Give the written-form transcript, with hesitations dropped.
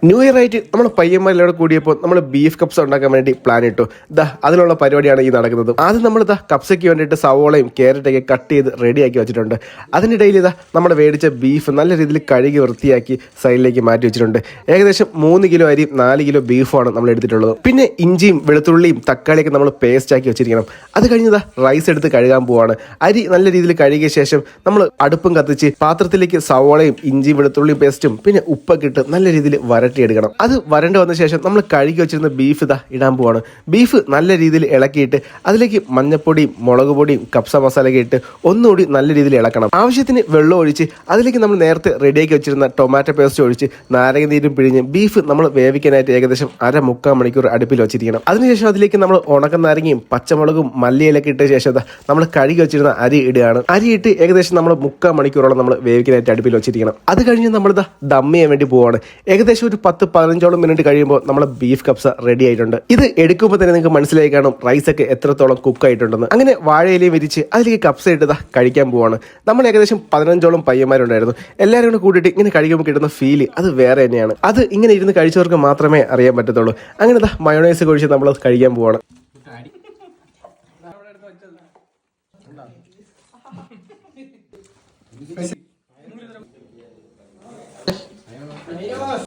New year ആയിട്ട് നമ്മൾ പയ്യന്മാരിലൂടെ കൂടിയപ്പോൾ നമ്മൾ ബീഫ് കപ്സ് ഉണ്ടാക്കാൻ വേണ്ടി പ്ലാൻ ഇട്ടു. അതിനുള്ള പരിപാടിയാണ് ഈ നടക്കുന്നത്. ആദ്യം നമ്മൾ കപ്സയ്ക്ക് വേണ്ടിയിട്ട് സവോളയും ക്യാരറ്റൊക്കെ കട്ട് ചെയ്ത് റെഡിയാക്കി വെച്ചിട്ടുണ്ട്. അതിനിടയിൽ നമ്മൾ മേടിച്ച ബീഫ് നല്ല രീതിയിൽ കഴുകി വൃത്തിയാക്കി സൈഡിലേക്ക് മാറ്റി വെച്ചിട്ടുണ്ട്. ഏകദേശം 3 കിലോ അരി 4 കിലോ ബീഫാണ് നമ്മൾ എടുത്തിട്ടുള്ളത്. പിന്നെ ഇഞ്ചിയും വെളുത്തുള്ളിയും തക്കാളിയൊക്കെ നമ്മൾ പേസ്റ്റ് ആക്കി വെച്ചിരിക്കണം. അത് കഴിഞ്ഞ് റൈസ് എടുത്ത് കഴുകാൻ പോവാണ്. അരി നല്ല രീതിയിൽ കഴുകിയ ശേഷം നമ്മൾ അടുപ്പും കത്തിച്ച് പാത്രത്തിലേക്ക് സവോളയും ഇഞ്ചി വെളുത്തുള്ളിയും പേസ്റ്റും പിന്നെ ഉപ്പൊക്കെ ഇട്ട് നല്ല രീതിയിൽ വരട്ടിയെടുക്കണം. അത് വരണ്ട് വന്ന ശേഷം നമ്മൾ കഴുകി വെച്ചിരുന്ന ബീഫ് ഇടാൻ പോവാണ്. ബീഫ് നല്ല രീതിയിൽ ഇളക്കിയിട്ട് അതിലേക്ക് മഞ്ഞപ്പൊടിയും മുളക് പൊടിയും കപ്സ മസാലയൊക്കെ ഇട്ട് ഒന്നുകൂടി നല്ല രീതിയിൽ ഇളക്കണം. ആവശ്യത്തിന് വെള്ളം ഒഴിച്ച് അതിലേക്ക് നമ്മൾ നേരത്തെ റെഡിയാക്കി വെച്ചിരുന്ന ടൊമാറ്റോ പേസ്റ്റ് ഒഴിച്ച് നാരങ്ങ നീരും പിഴിഞ്ഞ് ബീഫ് നമ്മൾ വേവിക്കാനായിട്ട് ഏകദേശം 1/4 മണിക്കൂർ അടുപ്പിൽ വെച്ചിരിക്കണം. അതിനുശേഷം അതിലേക്ക് നമ്മൾ ഉണക്ക നാരങ്ങയും പച്ചമുളകും മല്ലിയിലൊക്കെ ഇട്ട ശേഷം നമ്മൾ കഴുകി വെച്ചിരുന്ന അരി ഇടുകയാണ്. അരി ഇട്ട് ഏകദേശം നമ്മൾ 3/4 മണിക്കൂറോളം നമ്മൾ വേവിക്കാനായിട്ട് അടുപ്പിൽ വെച്ചിരിക്കണം. അത് കഴിഞ്ഞ് നമ്മൾ ദം ചെയ്യാൻ വേണ്ടി പോവാണ്. ഏകദേശം ഒരു 10-15 മിനിറ്റ് കഴിയുമ്പോൾ നമ്മൾ ബീഫ് കപ്സ റെഡി ആയിട്ടുണ്ട്. ഇത് എടുക്കുമ്പോൾ തന്നെ നിങ്ങൾക്ക് മനസ്സിലായി കാണും റൈസൊക്കെ എത്രത്തോളം കുക്ക് ആയിട്ടുണ്ടെന്ന്. അങ്ങനെ വാഴയിലയും വിരിച്ച് അതിലേക്ക് കപ്സ ഇട്ട് കഴിക്കാൻ പോവാണ്. നമ്മൾ ഏകദേശം 15 പയ്യന്മാരുണ്ടായിരുന്നു. എല്ലാവരും കൂടെ കൂട്ടിയിട്ട് ഇങ്ങനെ കഴിക്കുമ്പോൾ കിട്ടുന്ന ഫീല് അത് വേറെ തന്നെയാണ്. അത് ഇങ്ങനെ ഇരുന്ന് കഴിച്ചവർക്ക് മാത്രമേ അറിയാൻ പറ്റത്തുള്ളൂ. അങ്ങനെ മയോണൈസ് ഒഴിച്ച് നമ്മൾ കഴിക്കാൻ പോവാണ്.